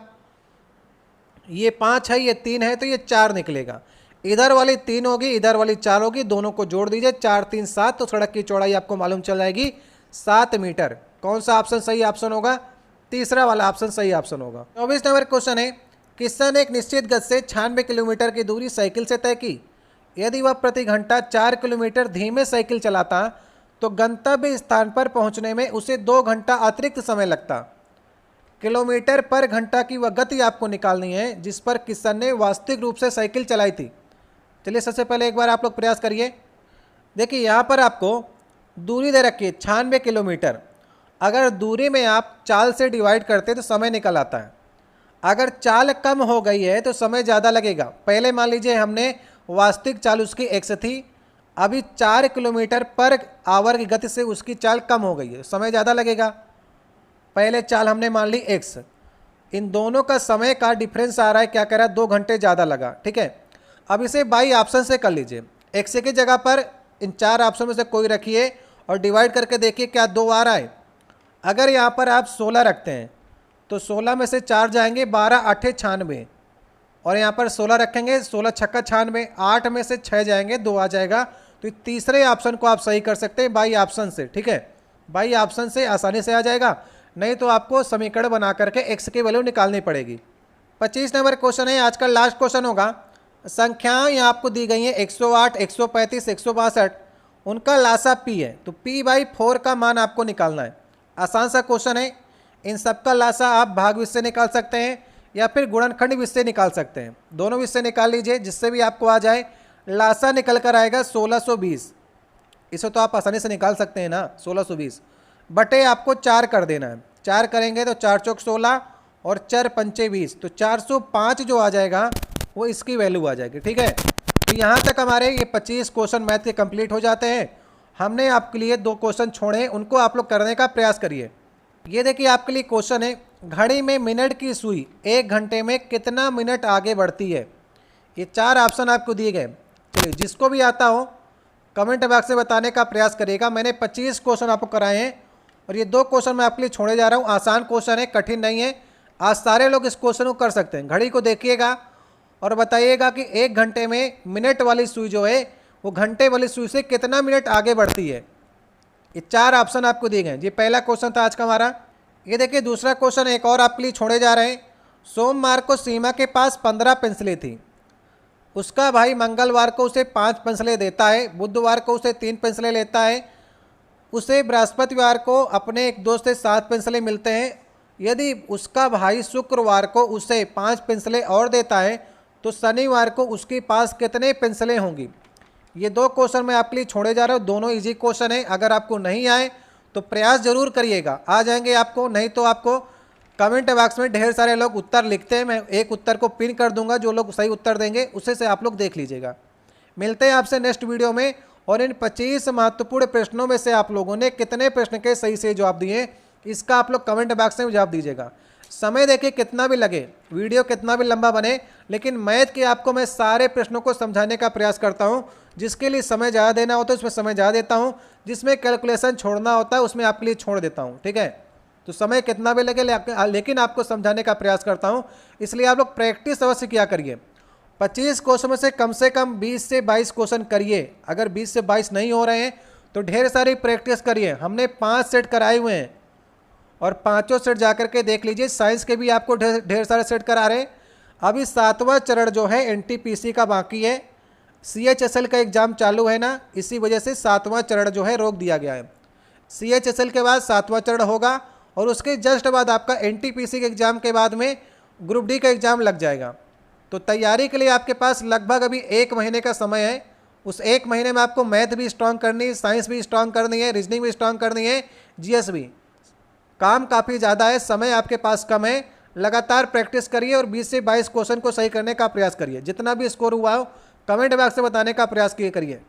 ये 5 है ये 3 है तो ये 4 निकलेगा। इधर वाली 3 होगी, इधर वाली 4 होगी, दोनों को जोड़ दीजिए, 4 3 7, तो सड़क की चौड़ाई आपको मालूम चल जाएगी 7 मीटर। कौन सा ऑप्शन सही ऑप्शन होगा, तीसरा वाला ऑप्शन सही ऑप्शन होगा। 24 नंबर क्वेश्चन है, किशन ने एक निश्चित गति से 96 किलोमीटर की दूरी साइकिल से तय की। यदि वह प्रति घंटा 4 किलोमीटर धीमे साइकिल चलाता तो गंतव्य स्थान पर पहुंचने में उसे 2 घंटा अतिरिक्त समय लगता। किलोमीटर पर घंटा की वह गति आपको निकालनी है जिस पर किशन ने वास्तविक रूप से साइकिल चलाई थी। चलिए सबसे पहले एक बार आप लोग प्रयास करिए। देखिए यहाँ पर आपको दूरी दे रखी है 96 किलोमीटर। अगर दूरी में आप चाल से डिवाइड करते तो समय निकल आता है। अगर चाल कम हो गई है तो समय ज़्यादा लगेगा। पहले मान लीजिए हमने वास्तविक चाल उसकी x थी, अभी 4 किलोमीटर पर आवर की गति से उसकी चाल कम हो गई है, समय ज़्यादा लगेगा। पहले चाल हमने मान ली x, इन दोनों का समय का डिफरेंस आ रहा है, क्या कह रहा है 2 घंटे ज़्यादा लगा। ठीक है, अब इसे बाई ऑप्शन से कर लीजिए। x की जगह पर इन 4 ऑप्शन में से कोई रखिए और डिवाइड करके देखिए क्या 2 आ रहा है। अगर यहाँ पर आप 16 रखते हैं तो 16 में से 4 जाएंगे, 12 8 96, और यहाँ पर 16 रखेंगे, 16 छक्का 96, 8 में से 6 जाएंगे, 2 आ जाएगा। तो तीसरे ऑप्शन को आप सही कर सकते हैं बाई ऑप्शन से। ठीक है, बाई ऑप्शन से आसानी से आ जाएगा, नहीं तो आपको समीकरण बना करके x की वैल्यू निकालनी पड़ेगी। 25 नंबर क्वेश्चन है, आज का लास्ट क्वेश्चन होगा। संख्याएं यहाँ आपको दी गई हैं 108, 135, 162, उनका लासा p है, तो p/4 का मान आपको निकालना है। आसान सा क्वेश्चन है। इन सबका लासा आप भाग विषय निकाल सकते हैं या फिर गुणनखंड विषय निकाल सकते हैं। दोनों विषय निकाल लीजिए, जिससे भी आपको आ जाए। लासा निकल कर आएगा 1620। इसे तो आप आसानी से निकाल सकते हैं ना, 1620 बटे आपको 4 कर देना है। 4 करेंगे तो 4 चौक 16 और 4 पंचे 20, तो 405 जो आ जाएगा वो इसकी वैल्यू आ जाएगी। ठीक है, तो यहाँ तक हमारे ये 25 क्वेश्चन मैथ के कंप्लीट हो जाते हैं। हमने आपके लिए 2 क्वेश्चन छोड़े, उनको आप लोग करने का प्रयास करिए। ये देखिए आपके लिए क्वेश्चन है, घड़ी में मिनट की सुई 1 घंटे में कितना मिनट आगे बढ़ती है। ये 4 ऑप्शन आपको दिए गए। चलिए, जिसको भी आता हो कमेंट बॉक्स में बताने का प्रयास करिएगा। मैंने 25 क्वेश्चन आपको कराए हैं और ये 2 क्वेश्चन मैं आपके लिए छोड़े जा रहा हूँ। आसान क्वेश्चन है, कठिन नहीं है। आज सारे लोग इस क्वेश्चन को कर सकते हैं। घड़ी को देखिएगा और बताइएगा कि 1 घंटे में मिनट वाली सुई जो है वो घंटे वाली सुई से कितना मिनट आगे बढ़ती है। ये 4 ऑप्शन आपको दिए गए। ये पहला क्वेश्चन था आज का हमारा। ये देखिए दूसरा क्वेश्चन एक और आपके लिए छोड़े जा रहे हैं। सोमवार को सीमा के पास 15 पेंसिलें थी। उसका भाई मंगलवार को उसे 5 पेंसिलें देता है, बुधवार को उसे 3 पेंसिलें लेता है, उसे बृहस्पतिवार को अपने एक दोस्त से 7 पेंसिलें मिलते हैं। यदि उसका भाई शुक्रवार को उसे 5 पेंसिलें और देता है तो शनिवार को उसके पास कितने पेंसिलें होंगी। ये 2 क्वेश्चन मैं आपके लिए छोड़े जा रहा हूँ। दोनों इजी क्वेश्चन है। अगर आपको नहीं आए तो प्रयास जरूर करिएगा, आ जाएंगे आपको। नहीं तो आपको कमेंट बॉक्स में ढेर सारे लोग उत्तर लिखते हैं, मैं एक उत्तर को पिन कर दूंगा। जो लोग सही उत्तर देंगे उसे से आप लोग देख लीजिएगा। मिलते हैं आपसे नेक्स्ट वीडियो में। और इन 25 महत्वपूर्ण प्रश्नों में से आप लोगों ने कितने प्रश्न के सही से जवाब दिए, इसका आप लोग कमेंट बॉक्स में जवाब दीजिएगा। समय देखिए कितना भी लगे, वीडियो कितना भी लंबा बने, लेकिन मैथ के आपको मैं सारे प्रश्नों को समझाने का प्रयास करता हूँ। जिसके लिए समय ज़्यादा देना होता है उसमें समय ज़्यादा देता हूँ, जिसमें कैलकुलेशन छोड़ना होता है उसमें आपके लिए छोड़ देता हूँ। ठीक है, तो समय कितना भी लगे लेकिन आपको समझाने का प्रयास करता हूँ। इसलिए आप लोग प्रैक्टिस अवश्य किया करिए। 25 क्वेश्चन में से कम 20 से 22 क्वेश्चन करिए। अगर 20 से 22 नहीं हो रहे हैं तो ढेर सारी प्रैक्टिस करिए। हमने 5 सेट कराए हुए हैं और 5 सेट जा कर के देख लीजिए। साइंस के भी आपको ढेर सारे सेट करा रहे हैं। अभी 7वां चरण जो है एनटीपीसी का बाकी है। सीएचएसएल का एग्ज़ाम चालू है ना, इसी वजह से 7वां चरण जो है रोक दिया गया है। सीएचएसएल के बाद 7वां चरण होगा और उसके जस्ट बाद आपका एनटीपीसी के एग्ज़ाम के बाद में ग्रुप डी का एग्ज़ाम लग जाएगा। तो तैयारी के लिए आपके पास लगभग अभी 1 महीने का समय है। उस 1 महीने में आपको मैथ भी स्ट्रांग करनी है, साइंस भी स्ट्रांग करनी है, रीजनिंग भी स्ट्रांग करनी है, जीएस भी। काम काफ़ी ज़्यादा है, समय आपके पास कम है। लगातार प्रैक्टिस करिए और 20 से 22 क्वेश्चन को सही करने का प्रयास करिए। जितना भी स्कोर हुआ हो कमेंट बॉक्स से बताने का प्रयास करिए।